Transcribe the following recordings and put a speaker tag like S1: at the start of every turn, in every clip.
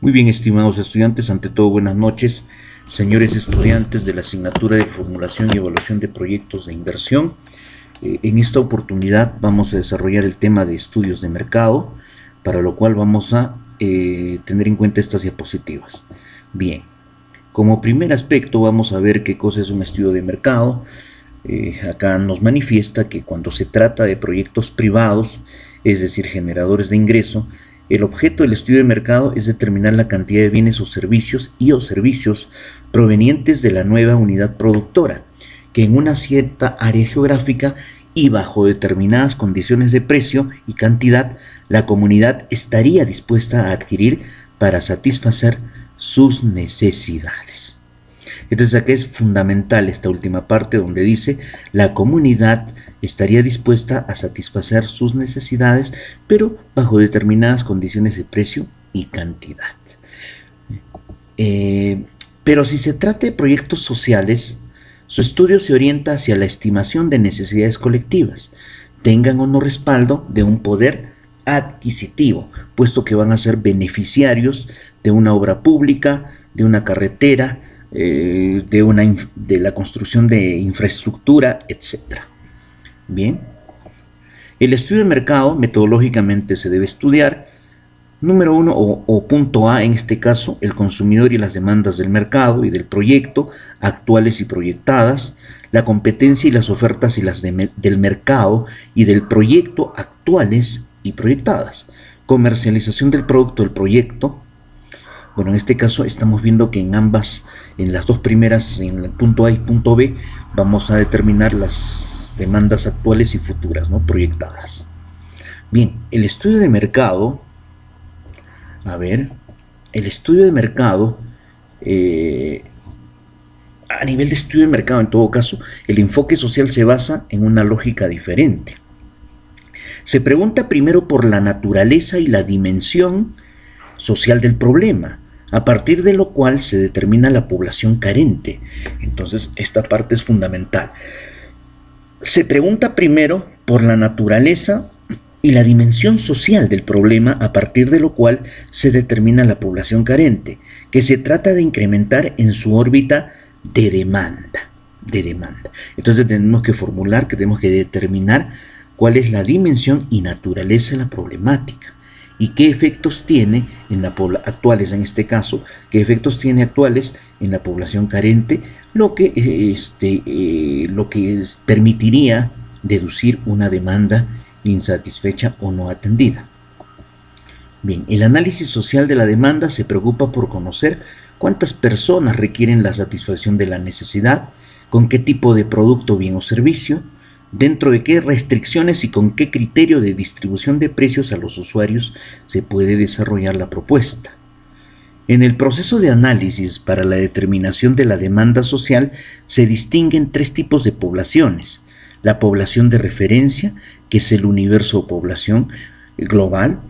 S1: Muy bien, estimados estudiantes, ante todo buenas noches, señores estudiantes de la asignatura de formulación y evaluación de proyectos de inversión. En esta oportunidad vamos a desarrollar el tema de estudios de mercado, para lo cual vamos a tener en cuenta estas diapositivas. Bien, como primer aspecto vamos a ver qué cosa es un estudio de mercado. Acá nos manifiesta que cuando se trata de proyectos privados, es decir, generadores de ingreso, el objeto del estudio de mercado es determinar la cantidad de bienes o servicios provenientes de la nueva unidad productora, que en una cierta área geográfica y bajo determinadas condiciones de precio y cantidad, la comunidad estaría dispuesta a adquirir para satisfacer sus necesidades. Entonces acá es fundamental esta última parte donde dice la comunidad estaría dispuesta a satisfacer sus necesidades, pero bajo determinadas condiciones de precio y cantidad. Pero si se trata de proyectos sociales, su estudio se orienta hacia la estimación de necesidades colectivas, tengan o no respaldo de un poder adquisitivo, puesto que van a ser beneficiarios de una obra pública, de una carretera, de la construcción de infraestructura, etc. Bien, el estudio de mercado metodológicamente se debe estudiar, número uno, o punto A en este caso, el consumidor y las demandas del mercado y del proyecto, actuales y proyectadas, la competencia y las ofertas y las del mercado y del proyecto actuales y proyectadas, comercialización del producto del proyecto. Bueno, en este caso estamos viendo que en las dos primeras, en el punto A y punto B, vamos a determinar las demandas actuales y futuras, ¿no? Proyectadas. Bien, el estudio de mercado, el estudio de mercado, a nivel de estudio de mercado, en todo caso, el enfoque social se basa en una lógica diferente. Se pregunta primero por la naturaleza y la dimensión social del problema, a partir de lo cual se determina la población carente. Entonces, esta parte es fundamental. Se pregunta primero por la naturaleza y la dimensión social del problema, a partir de lo cual se determina la población carente, que se trata de incrementar en su órbita de demanda. Entonces tenemos que formular, que tenemos que determinar cuál es la dimensión y naturaleza de la problemática y qué efectos tiene actuales en este caso, qué efectos tiene actuales en la población carente, lo que permitiría deducir una demanda insatisfecha o no atendida. Bien, el análisis social de la demanda se preocupa por conocer cuántas personas requieren la satisfacción de la necesidad, con qué tipo de producto, bien o servicio, dentro de qué restricciones y con qué criterio de distribución de precios a los usuarios se puede desarrollar la propuesta. En el proceso de análisis para la determinación de la demanda social se distinguen tres tipos de poblaciones: la población de referencia, que es el universo de población global;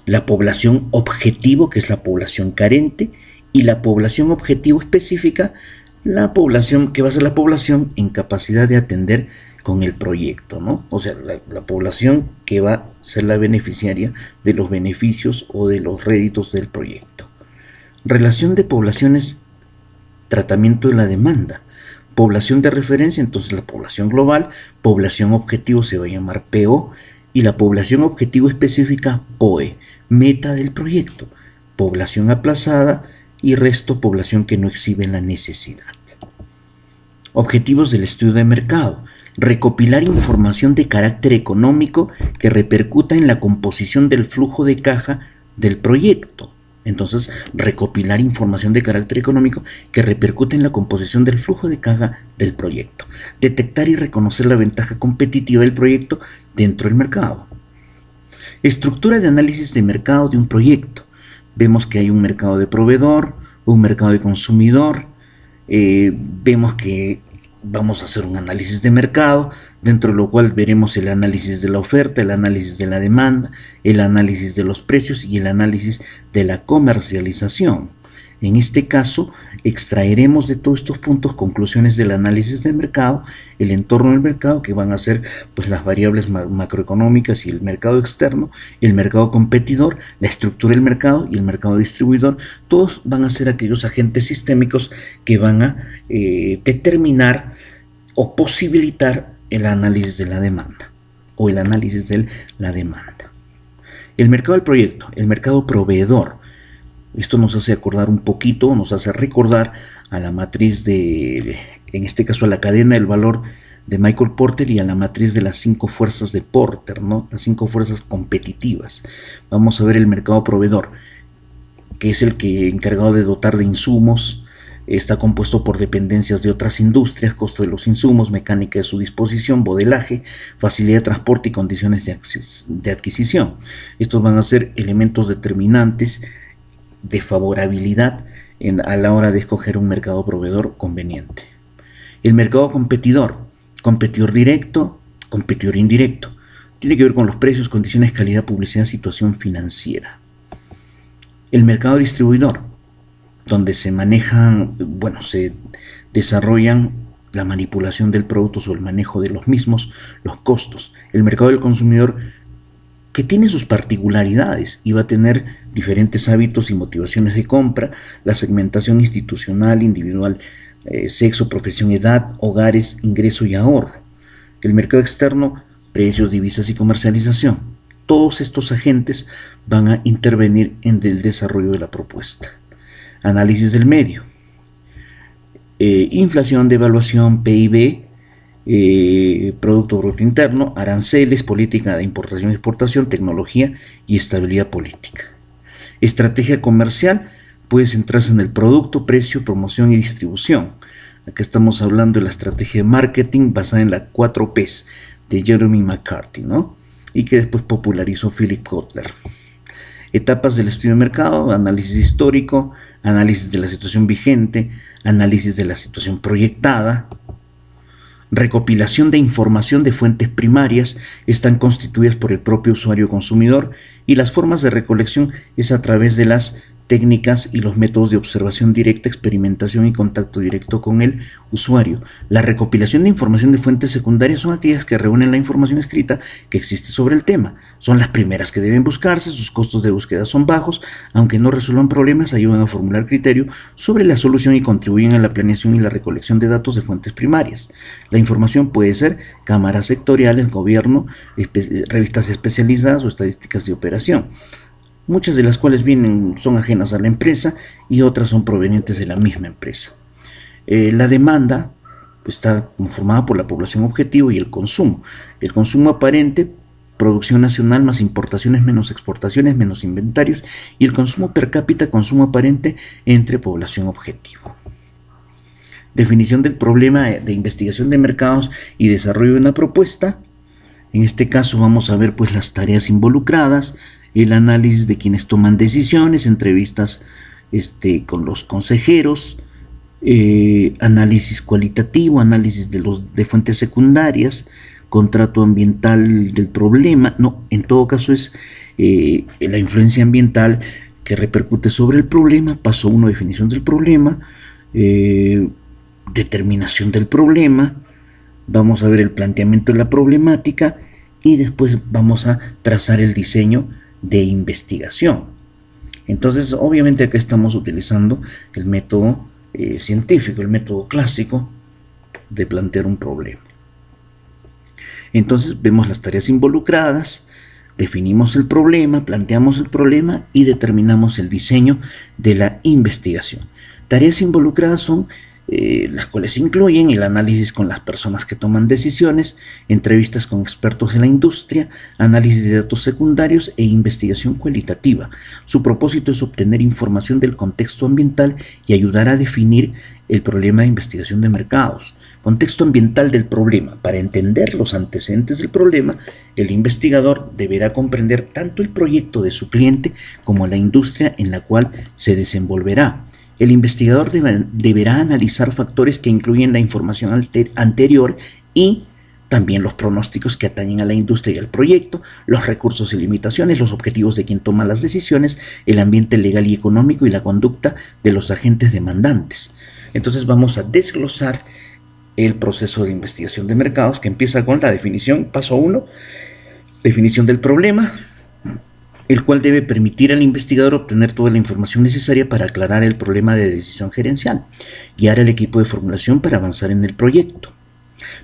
S1: la población objetivo, que es la población carente; y la población objetivo específica, la población que va a ser la población en capacidad de atender con el proyecto, ¿no? O sea, la población que va a ser la beneficiaria de los beneficios o de los réditos del proyecto. Relación de poblaciones, tratamiento de la demanda. Población de referencia, entonces la población global; población objetivo se va a llamar PO, y la población objetivo específica, POE, meta del proyecto; población aplazada y resto, población que no exhibe la necesidad. Objetivos del estudio de mercado: recopilar información de carácter económico que repercuta en la composición del flujo de caja del proyecto. Entonces, recopilar información de carácter económico que repercute en la composición del flujo de caja del proyecto. Detectar y reconocer la ventaja competitiva del proyecto dentro del mercado. Estructura de análisis de mercado de un proyecto. Vemos que hay un mercado de proveedor, un mercado de consumidor. Vemos que vamos a hacer un análisis de mercado, dentro de lo cual veremos el análisis de la oferta, el análisis de la demanda, el análisis de los precios y el análisis de la comercialización. En este caso, extraeremos de todos estos puntos conclusiones del análisis del mercado, el entorno del mercado, que van a ser pues las variables macroeconómicas y el mercado externo, el mercado competidor, la estructura del mercado y el mercado distribuidor. Todos van a ser aquellos agentes sistémicos que van a determinar o posibilitar el análisis de la demanda o el análisis de la demanda. El mercado del proyecto, el mercado proveedor. Esto nos hace acordar un poquito, nos hace recordar a la matriz de, en este caso a la cadena del valor de Michael Porter y a la matriz de las 5 fuerzas de Porter, ¿no? Las 5 fuerzas competitivas. Vamos a ver el mercado proveedor, que es el que encargado de dotar de insumos, está compuesto por dependencias de otras industrias, costo de los insumos, mecánica de su disposición, modelaje, facilidad de transporte y condiciones de adquisición. Estos van a ser elementos determinantes de favorabilidad a la hora de escoger un mercado proveedor conveniente. El mercado competidor, competidor directo, competidor indirecto, tiene que ver con los precios, condiciones, calidad, publicidad, situación financiera. El mercado distribuidor, donde se manejan, se desarrollan la manipulación del producto o el manejo de los mismos, los costos. El mercado del consumidor, que tiene sus particularidades y va a tener diferentes hábitos y motivaciones de compra, la segmentación institucional, individual, sexo, profesión, edad, hogares, ingreso y ahorro. El mercado externo, precios, divisas y comercialización. Todos estos agentes van a intervenir en el desarrollo de la propuesta. Análisis del medio. Inflación, devaluación, PIB, Producto Bruto Interno, aranceles, política de importación y exportación, tecnología y estabilidad política. Estrategia comercial puede centrarse en el producto, precio, promoción y distribución. Acá estamos hablando de la estrategia de marketing basada en las 4 P's de Jeremy McCarthy, ¿no? Y que después popularizó Philip Kotler. Etapas del estudio de mercado, análisis histórico, análisis de la situación vigente, análisis de la situación proyectada, recopilación de información de fuentes primarias, están constituidas por el propio usuario consumidor, y las formas de recolección es a través de las técnicas y los métodos de observación directa, experimentación y contacto directo con el usuario. La recopilación de información de fuentes secundarias son aquellas que reúnen la información escrita que existe sobre el tema. Son las primeras que deben buscarse, sus costos de búsqueda son bajos, aunque no resuelvan problemas, ayudan a formular criterio sobre la solución y contribuyen a la planeación y la recolección de datos de fuentes primarias. La información puede ser cámaras sectoriales, gobierno, revistas especializadas o estadísticas de operación, muchas de las cuales son ajenas a la empresa y otras son provenientes de la misma empresa. La demanda está conformada por la población objetivo y el consumo. El consumo aparente, producción nacional más importaciones menos exportaciones menos inventarios, y el consumo per cápita, consumo aparente entre población objetivo. Definición del problema de investigación de mercados y desarrollo de una propuesta. En este caso vamos a ver pues las tareas involucradas, el análisis de quienes toman decisiones, entrevistas con los consejeros, análisis cualitativo, análisis de fuentes secundarias, contrato ambiental del problema. No, en todo caso es la influencia ambiental que repercute sobre el problema. Paso 1, definición del problema, determinación del problema, vamos a ver el planteamiento de la problemática y después vamos a trazar el diseño de investigación. Entonces, obviamente acá estamos utilizando el método científico, el método clásico de plantear un problema. Entonces vemos las tareas involucradas, definimos el problema, planteamos el problema y determinamos el diseño de la investigación. Tareas involucradas son las cuales incluyen el análisis con las personas que toman decisiones, entrevistas con expertos de la industria, análisis de datos secundarios e investigación cualitativa. Su propósito es obtener información del contexto ambiental y ayudar a definir el problema de investigación de mercados. Contexto ambiental del problema. Para entender los antecedentes del problema, el investigador deberá comprender tanto el proyecto de su cliente como la industria en la cual se desenvolverá. El investigador deberá analizar factores que incluyen la información anterior y también los pronósticos que atañen a la industria y al proyecto, los recursos y limitaciones, los objetivos de quien toma las decisiones, el ambiente legal y económico y la conducta de los agentes demandantes. Entonces vamos a desglosar el proceso de investigación de mercados, que empieza con la definición, paso 1, definición del problema, el cual debe permitir al investigador obtener toda la información necesaria para aclarar el problema de decisión gerencial, guiar al equipo de formulación para avanzar en el proyecto.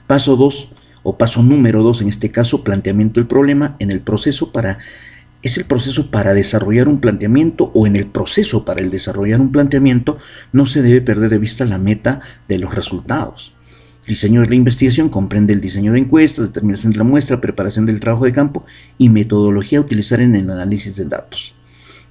S1: Paso 2, o paso número 2 en este caso, planteamiento del problema en el proceso para... Es el proceso para desarrollar un planteamiento, o en el proceso para el desarrollar un planteamiento no se debe perder de vista la meta de los resultados. Diseño de la investigación comprende el diseño de encuestas, determinación de la muestra, preparación del trabajo de campo y metodología a utilizar en el análisis de datos.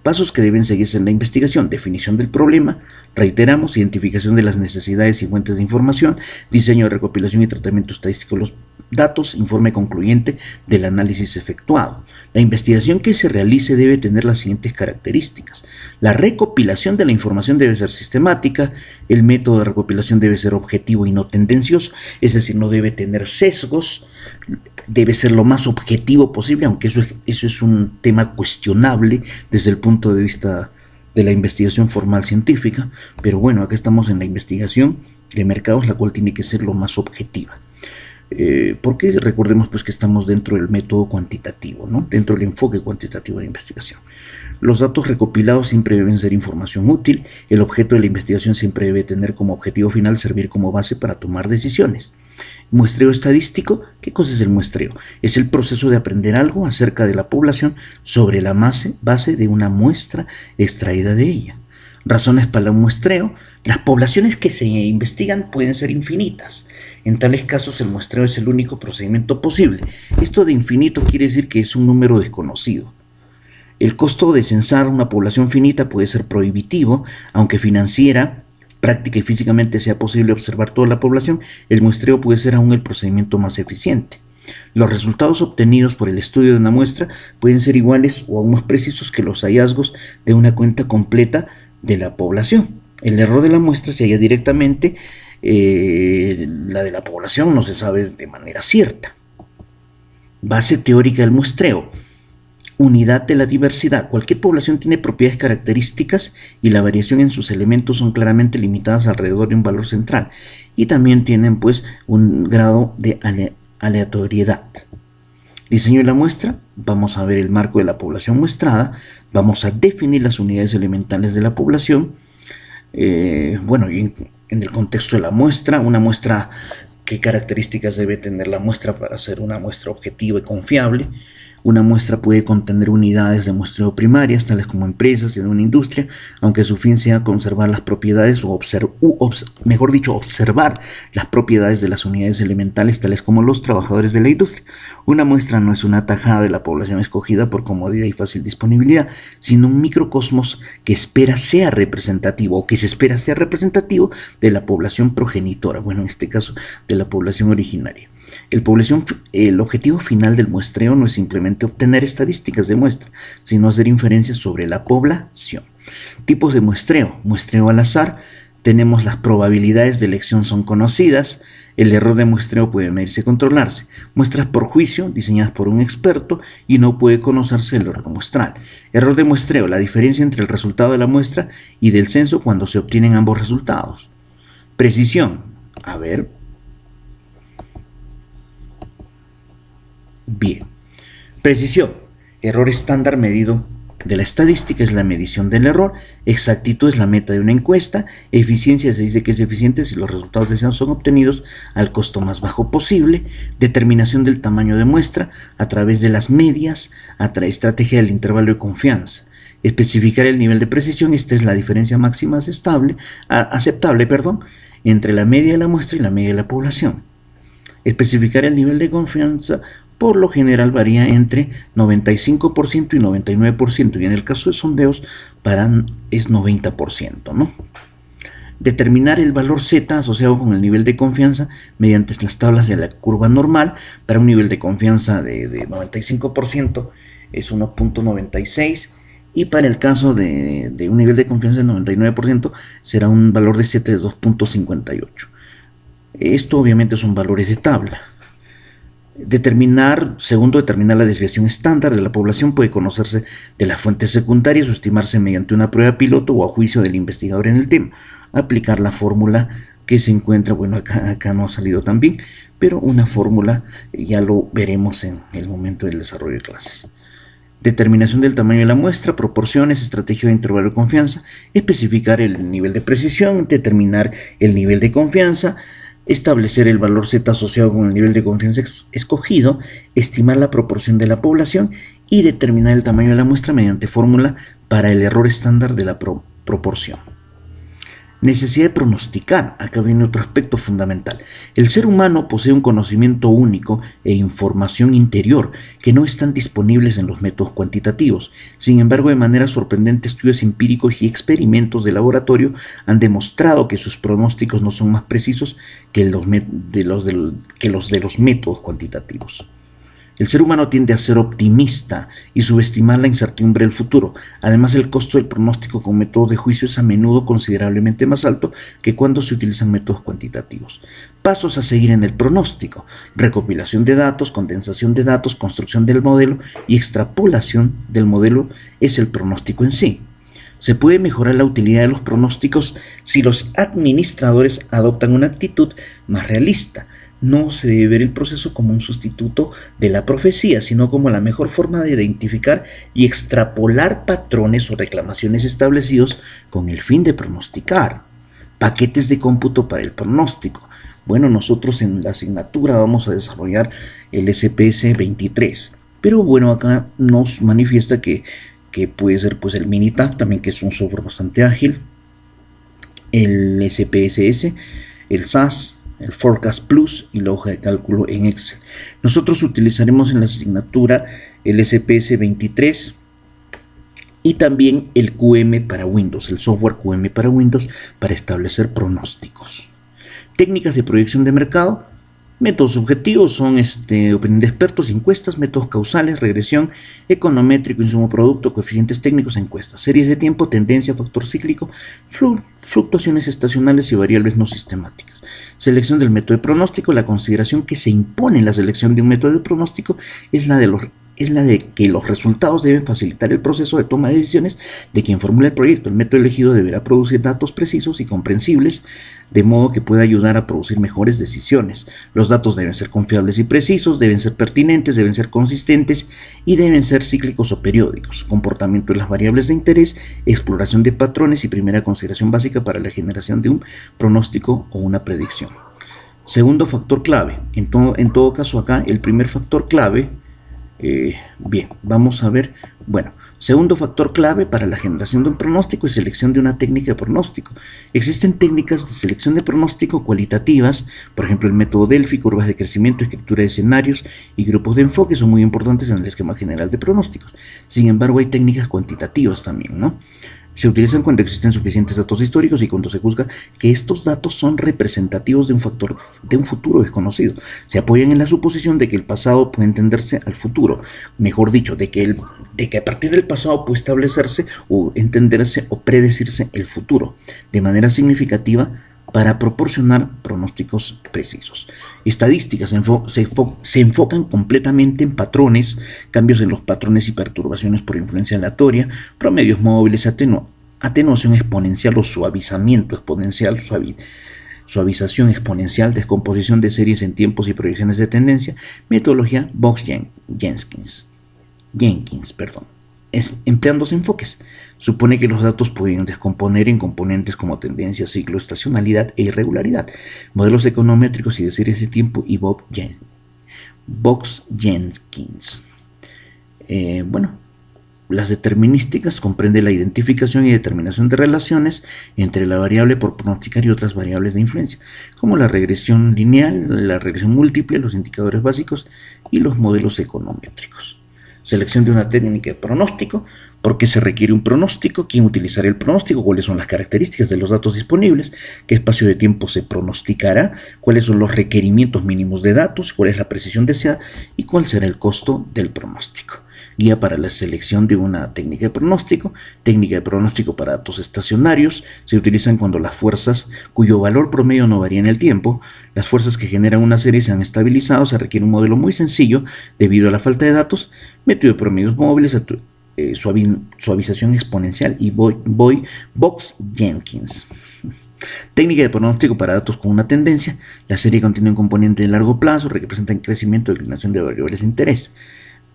S1: Pasos que deben seguirse en la investigación: definición del problema, reiteramos, identificación de las necesidades y fuentes de información, diseño de recopilación y tratamiento estadístico de los datos, informe concluyente del análisis efectuado. La investigación que se realice debe tener las siguientes características: la recopilación de la información debe ser sistemática, el método de recopilación debe ser objetivo y no tendencioso, es decir, no debe tener sesgos, debe ser lo más objetivo posible, aunque eso es un tema cuestionable desde el punto de vista de la investigación formal científica, pero bueno, acá estamos en la investigación de mercados, la cual tiene que ser lo más objetiva. Porque recordemos pues que estamos dentro del método cuantitativo, ¿no? Dentro del enfoque cuantitativo de la investigación. Los datos recopilados siempre deben ser información útil, el objeto de la investigación siempre debe tener como objetivo final servir como base para tomar decisiones. Muestreo estadístico. ¿Qué cosa es el muestreo? Es el proceso de aprender algo acerca de la población sobre la base de una muestra extraída de ella. Razones para el muestreo. Las poblaciones que se investigan pueden ser infinitas. En tales casos el muestreo es el único procedimiento posible. Esto de infinito quiere decir que es un número desconocido. El costo de censar una población finita puede ser prohibitivo, aunque financiera, práctica y físicamente sea posible observar toda la población, el muestreo puede ser aún el procedimiento más eficiente. Los resultados obtenidos por el estudio de una muestra pueden ser iguales o aún más precisos que los hallazgos de una cuenta completa de la población. El error de la muestra se halla directamente, la de la población no se sabe de manera cierta. Base teórica del muestreo. Unidad de la diversidad. Cualquier población tiene propiedades características y la variación en sus elementos son claramente limitadas alrededor de un valor central y también tienen pues un grado de aleatoriedad. Diseño de la muestra. Vamos a ver el marco de la población muestrada, vamos a definir las unidades elementales de la población, bueno, y en el contexto de la muestra, una muestra, qué características debe tener la muestra para ser una muestra objetiva y confiable. Una muestra puede contener unidades de muestreo primarias, tales como empresas en una industria, aunque su fin sea conservar las propiedades observar las propiedades de las unidades elementales, tales como los trabajadores de la industria. Una muestra no es una tajada de la población escogida por comodidad y fácil disponibilidad, sino un microcosmos que espera sea representativo, o que se espera sea representativo de la población progenitora, bueno, en este caso de la población originaria. El objetivo final del muestreo no es simplemente obtener estadísticas de muestra, sino hacer inferencias sobre la población. Tipos de muestreo. Muestreo al azar. Tenemos las probabilidades de elección son conocidas. El error de muestreo puede medirse y controlarse. Muestras por juicio, diseñadas por un experto, y no puede conocerse el orden muestral. Error de muestreo. La diferencia entre el resultado de la muestra y del censo cuando se obtienen ambos resultados. Precisión. A ver... Bien. Precisión. Error estándar medido de la estadística es la medición del error. Exactitud es la meta de una encuesta. Eficiencia se dice que es eficiente si los resultados deseados son obtenidos al costo más bajo posible. Determinación del tamaño de muestra a través de las medias. Estrategia del intervalo de confianza. Especificar el nivel de precisión. Esta es la diferencia máxima aceptable, entre la media de la muestra y la media de la población. Especificar el nivel de confianza por lo general varía entre 95% y 99%, y en el caso de sondeos es 90%, ¿no? Determinar el valor Z asociado con el nivel de confianza mediante las tablas de la curva normal. Para un nivel de confianza de 95% es 1.96, y para el caso de un nivel de confianza de 99% será un valor de Z de 2.58. Esto obviamente son valores de tabla. Segundo, determinar la desviación estándar de la población puede conocerse de las fuentes secundarias o estimarse mediante una prueba piloto o a juicio del investigador en el tema. Aplicar la fórmula que se encuentra, bueno, acá no ha salido tan bien, pero una fórmula ya lo veremos en el momento del desarrollo de clases. Determinación del tamaño de la muestra, proporciones, estrategia de intervalo de confianza, especificar el nivel de precisión, determinar el nivel de confianza, establecer el valor Z asociado con el nivel de confianza escogido, estimar la proporción de la población y determinar el tamaño de la muestra mediante fórmula para el error estándar de la proporción. Necesidad de pronosticar. Acá viene otro aspecto fundamental. El ser humano posee un conocimiento único e información interior que no están disponibles en los métodos cuantitativos. Sin embargo, de manera sorprendente, estudios empíricos y experimentos de laboratorio han demostrado que sus pronósticos no son más precisos que los de los métodos cuantitativos. El ser humano tiende a ser optimista y subestimar la incertidumbre del futuro. Además, el costo del pronóstico con métodos de juicio es a menudo considerablemente más alto que cuando se utilizan métodos cuantitativos. Pasos a seguir en el pronóstico: recopilación de datos, condensación de datos, construcción del modelo y extrapolación del modelo es el pronóstico en sí. Se puede mejorar la utilidad de los pronósticos si los administradores adoptan una actitud más realista. No se debe ver el proceso como un sustituto de la profecía, sino como la mejor forma de identificar y extrapolar patrones o reclamaciones establecidos con el fin de pronosticar. Paquetes de cómputo para el pronóstico. Bueno, nosotros en la asignatura vamos a desarrollar el SPS 23, pero bueno, acá nos manifiesta que puede ser pues el Minitab también, que es un software bastante ágil, el SPSS, el SAS, el Forecast Plus y la hoja de cálculo en Excel. Nosotros utilizaremos en la asignatura el SPS 23 y también el QM para Windows, el software QM para Windows para establecer pronósticos. Técnicas de proyección de mercado. Métodos objetivos son opinión de expertos, encuestas, métodos causales, regresión, econométrico, insumo producto, coeficientes técnicos, encuestas, series de tiempo, tendencia, factor cíclico, fluctuaciones estacionales y variables no sistemáticas. Selección del método de pronóstico. La consideración que se impone en la selección de un método de pronóstico es la de que los resultados deben facilitar el proceso de toma de decisiones de quien formula el proyecto. El método elegido deberá producir datos precisos y comprensibles, de modo que pueda ayudar a producir mejores decisiones. Los datos deben ser confiables y precisos, deben ser pertinentes, deben ser consistentes y deben ser cíclicos o periódicos. Comportamiento de las variables de interés, exploración de patrones y primera consideración básica para la generación de un pronóstico o una predicción. Segundo factor clave. En todo caso acá, el primer factor clave, bien, vamos a ver, bueno, segundo factor clave para la generación de un pronóstico es selección de una técnica de pronóstico. Existen técnicas de selección de pronóstico cualitativas, por ejemplo el método Delphi, curvas de crecimiento, escritura de escenarios y grupos de enfoque son muy importantes en el esquema general de pronósticos. Sin embargo, hay técnicas cuantitativas también, ¿no? Se utilizan cuando existen suficientes datos históricos y cuando se juzga que estos datos son representativos de un futuro desconocido. Se apoyan en la suposición de que el pasado puede entenderse al futuro, mejor dicho, de que a partir del pasado puede establecerse o entenderse o predecirse el futuro de manera significativa para proporcionar pronósticos precisos. Estadísticas se enfocan completamente en patrones, cambios en los patrones y perturbaciones por influencia aleatoria, promedios móviles, atenuación exponencial o suavizamiento exponencial, suavización exponencial, descomposición de series en tiempos y proyecciones de tendencia, metodología Box-Jenkins. Empleando dos enfoques. Supone que los datos pueden descomponer en componentes como tendencia, ciclo, estacionalidad e irregularidad, modelos econométricos y de series de tiempo y Box-Jenkins. Las determinísticas comprenden la identificación y determinación de relaciones entre la variable por pronosticar y otras variables de influencia, como la regresión lineal, la regresión múltiple, los indicadores básicos y los modelos econométricos. Selección de una técnica de pronóstico. ¿Por qué se requiere un pronóstico? ¿Quién utilizará el pronóstico? ¿Cuáles son las características de los datos disponibles? ¿Qué espacio de tiempo se pronosticará? ¿Cuáles son los requerimientos mínimos de datos? ¿Cuál es la precisión deseada? ¿Y cuál será el costo del pronóstico? guía para la selección de una técnica de pronóstico para datos estacionarios, se utilizan cuando las fuerzas cuyo valor promedio no varía en el tiempo, las fuerzas que generan una serie se han estabilizado, se requiere un modelo muy sencillo debido a la falta de datos, método de promedios móviles, suavización exponencial y Box-Jenkins. Técnica de pronóstico para datos con una tendencia. La serie contiene un componente de largo plazo, representa el crecimiento o declinación de variables de interés.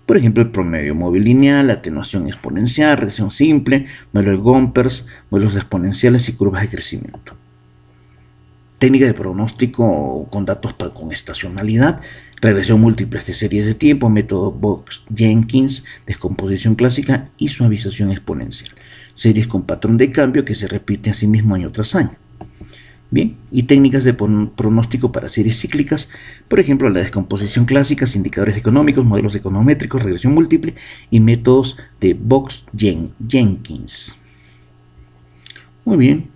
S1: Por ejemplo, el promedio móvil lineal, atenuación exponencial, regresión simple, modelo de Gompers, modelos exponenciales y curvas de crecimiento. Técnica de pronóstico con datos con estacionalidad, regresión múltiple de series de tiempo, método Box-Jenkins, descomposición clásica y suavización exponencial. Series con patrón de cambio que se repite a sí mismo año tras año. Bien, y técnicas de pronóstico para series cíclicas, por ejemplo, la descomposición clásica, indicadores económicos, modelos econométricos, regresión múltiple y métodos de Box-Jenkins. Muy bien.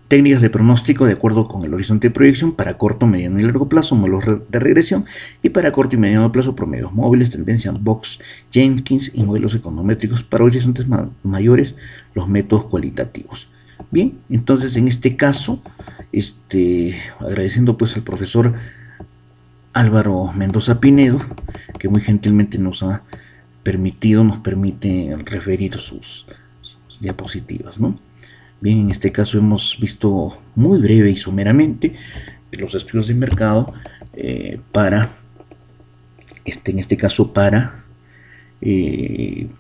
S1: Técnicas de pronóstico de acuerdo con el horizonte de proyección para corto, mediano y largo plazo, modelos de regresión, y para corto y mediano plazo, promedios móviles, tendencia Box-Jenkins y modelos econométricos para horizontes mayores, los métodos cualitativos. Bien, entonces en este caso, agradeciendo pues al profesor Álvaro Mendoza Pinedo, que muy gentilmente nos permite referir sus diapositivas, ¿no? Bien, en este caso hemos visto muy breve y someramente los estudios de mercado para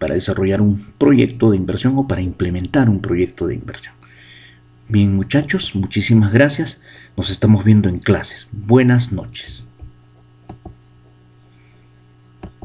S1: desarrollar un proyecto de inversión o para implementar un proyecto de inversión. Bien, muchachos, muchísimas gracias. Nos estamos viendo en clases. Buenas noches.